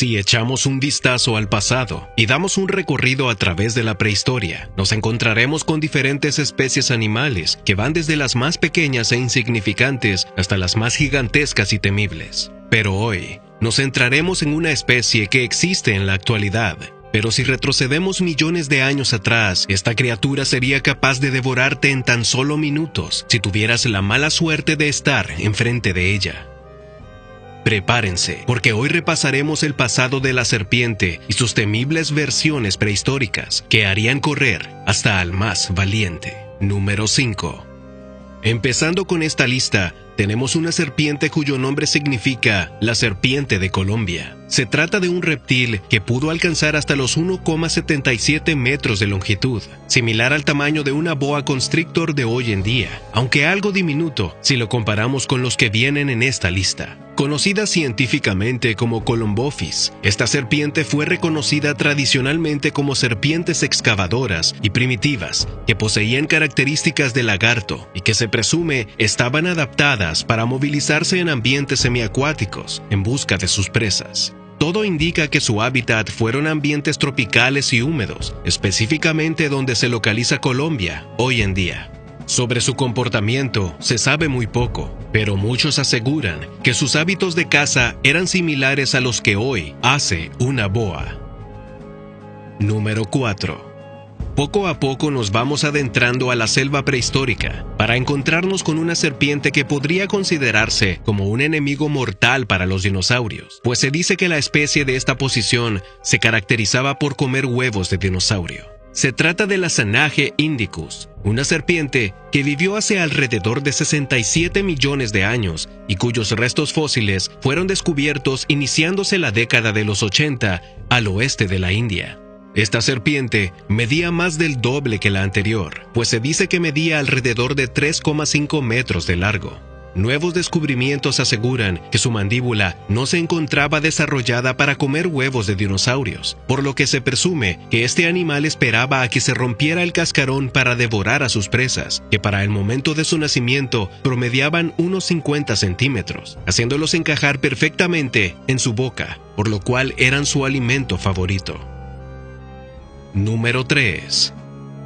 Si echamos un vistazo al pasado y damos un recorrido a través de la prehistoria, nos encontraremos con diferentes especies animales que van desde las más pequeñas e insignificantes hasta las más gigantescas y temibles. Pero hoy, nos centraremos en una especie que existe en la actualidad. Pero si retrocedemos millones de años atrás, esta criatura sería capaz de devorarte en tan solo minutos si tuvieras la mala suerte de estar enfrente de ella. Prepárense, porque hoy repasaremos el pasado de la serpiente y sus temibles versiones prehistóricas que harían correr hasta al más valiente. Número 5. Empezando con esta lista, tenemos una serpiente cuyo nombre significa la serpiente de Colombia. Se trata de un reptil que pudo alcanzar hasta los 1,77 metros de longitud, similar al tamaño de una boa constrictor de hoy en día, aunque algo diminuto si lo comparamos con los que vienen en esta lista. Conocida científicamente como Columbophis, esta serpiente fue reconocida tradicionalmente como serpientes excavadoras y primitivas, que poseían características de lagarto y que se presume estaban adaptadas para movilizarse en ambientes semiacuáticos en busca de sus presas. Todo indica que su hábitat fueron ambientes tropicales y húmedos, específicamente donde se localiza Colombia hoy en día. Sobre su comportamiento se sabe muy poco, pero muchos aseguran que sus hábitos de caza eran similares a los que hoy hace una boa. Número 4. Poco a poco nos vamos adentrando a la selva prehistórica para encontrarnos con una serpiente que podría considerarse como un enemigo mortal para los dinosaurios, pues se dice que la especie de esta posición se caracterizaba por comer huevos de dinosaurio. Se trata de la Sanaje indicus, una serpiente que vivió hace alrededor de 67 millones de años y cuyos restos fósiles fueron descubiertos iniciándose la década de los 80 al oeste de la India. Esta serpiente medía más del doble que la anterior, pues se dice que medía alrededor de 3,5 metros de largo. Nuevos descubrimientos aseguran que su mandíbula no se encontraba desarrollada para comer huevos de dinosaurios, por lo que se presume que este animal esperaba a que se rompiera el cascarón para devorar a sus presas, que para el momento de su nacimiento promediaban unos 50 centímetros, haciéndolos encajar perfectamente en su boca, por lo cual eran su alimento favorito. Número 3.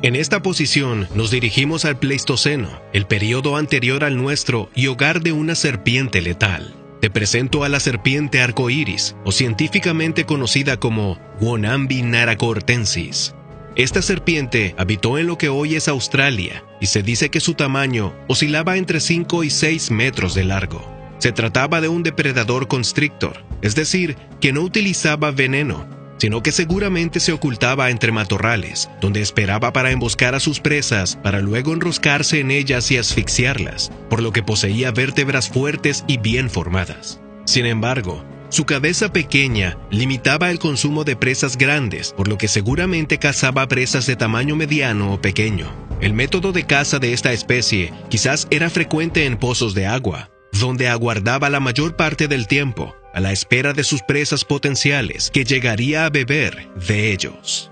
En esta posición nos dirigimos al Pleistoceno, el periodo anterior al nuestro y hogar de una serpiente letal. Te presento a la serpiente arcoíris, o científicamente conocida como Wonambi naracortensis. Esta serpiente habitó en lo que hoy es Australia y se dice que su tamaño oscilaba entre 5 y 6 metros de largo. Se trataba de un depredador constrictor, es decir, que no utilizaba veneno, sino que seguramente se ocultaba entre matorrales, donde esperaba para emboscar a sus presas para luego enroscarse en ellas y asfixiarlas, por lo que poseía vértebras fuertes y bien formadas. Sin embargo, su cabeza pequeña limitaba el consumo de presas grandes, por lo que seguramente cazaba presas de tamaño mediano o pequeño. El método de caza de esta especie quizás era frecuente en pozos de agua, donde aguardaba la mayor parte del tiempo, a la espera de sus presas potenciales que llegaría a beber de ellos.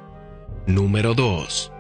Número 2.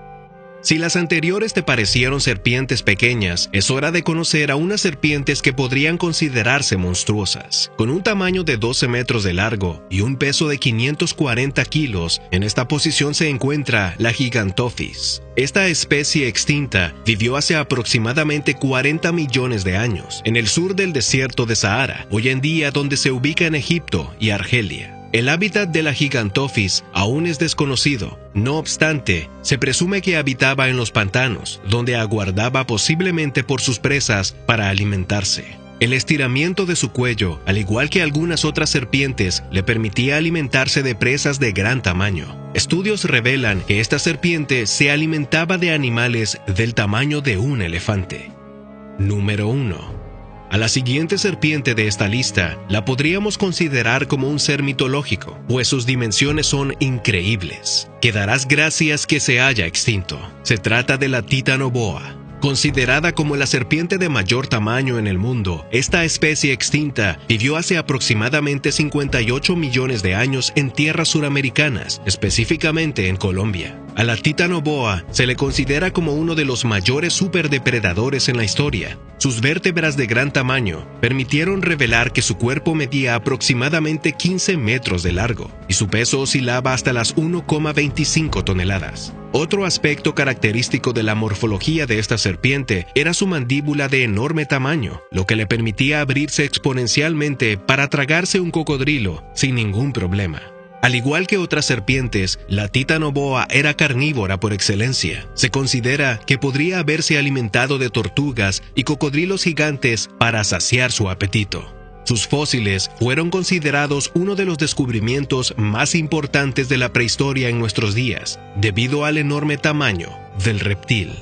Si las anteriores te parecieron serpientes pequeñas, es hora de conocer a unas serpientes que podrían considerarse monstruosas. Con un tamaño de 12 metros de largo y un peso de 540 kilos, en esta posición se encuentra la Gigantophis. Esta especie extinta vivió hace aproximadamente 40 millones de años, en el sur del desierto de Sahara, hoy en día donde se ubica en Egipto y Argelia. El hábitat de la Gigantophis aún es desconocido. No obstante, se presume que habitaba en los pantanos, donde aguardaba posiblemente por sus presas para alimentarse. El estiramiento de su cuello, al igual que algunas otras serpientes, le permitía alimentarse de presas de gran tamaño. Estudios revelan que esta serpiente se alimentaba de animales del tamaño de un elefante. Número 1. A la siguiente serpiente de esta lista la podríamos considerar como un ser mitológico, pues sus dimensiones son increíbles. Que darás gracias que se haya extinto. Se trata de la Titanoboa. Considerada como la serpiente de mayor tamaño en el mundo, esta especie extinta vivió hace aproximadamente 58 millones de años en tierras suramericanas, específicamente en Colombia. A la Titanoboa se le considera como uno de los mayores superdepredadores en la historia. Sus vértebras de gran tamaño permitieron revelar que su cuerpo medía aproximadamente 15 metros de largo y su peso oscilaba hasta las 1,25 toneladas. Otro aspecto característico de la morfología de esta serpiente era su mandíbula de enorme tamaño, lo que le permitía abrirse exponencialmente para tragarse un cocodrilo sin ningún problema. Al igual que otras serpientes, la titanoboa era carnívora por excelencia. Se considera que podría haberse alimentado de tortugas y cocodrilos gigantes para saciar su apetito. Sus fósiles fueron considerados uno de los descubrimientos más importantes de la prehistoria en nuestros días, debido al enorme tamaño del reptil.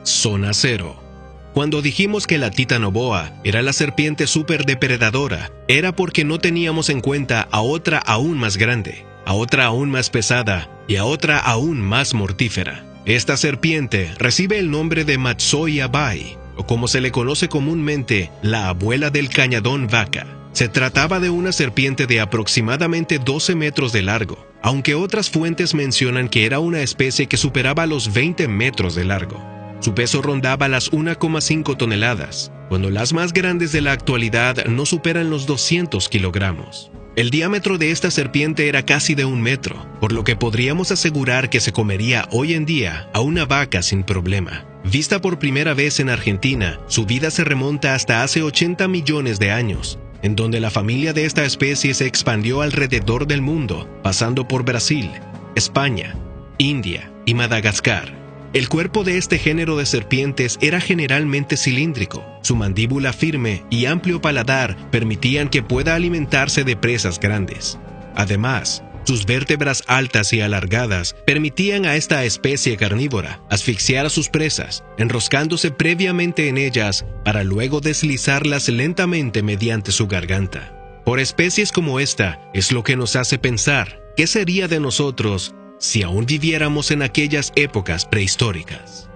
Zona Cero. Cuando dijimos que la titanoboa era la serpiente superdepredadora, era porque no teníamos en cuenta a otra aún más grande, a otra aún más pesada y a otra aún más mortífera. Esta serpiente recibe el nombre de Matsoia bai, o como se le conoce comúnmente, la abuela del cañadón vaca. Se trataba de una serpiente de aproximadamente 12 metros de largo, aunque otras fuentes mencionan que era una especie que superaba los 20 metros de largo. Su peso rondaba las 1,5 toneladas, cuando las más grandes de la actualidad no superan los 200 kilogramos. El diámetro de esta serpiente era casi de 1 metro, por lo que podríamos asegurar que se comería hoy en día a una vaca sin problema. Vista por primera vez en Argentina, su vida se remonta hasta hace 80 millones de años, en donde la familia de esta especie se expandió alrededor del mundo, pasando por Brasil, España, India y Madagascar. El cuerpo de este género de serpientes era generalmente cilíndrico. Su mandíbula firme y amplio paladar permitían que pueda alimentarse de presas grandes. Además, sus vértebras altas y alargadas permitían a esta especie carnívora asfixiar a sus presas, enroscándose previamente en ellas para luego deslizarlas lentamente mediante su garganta. Por especies como esta es lo que nos hace pensar, ¿qué sería de nosotros si aún viviéramos en aquellas épocas prehistóricas?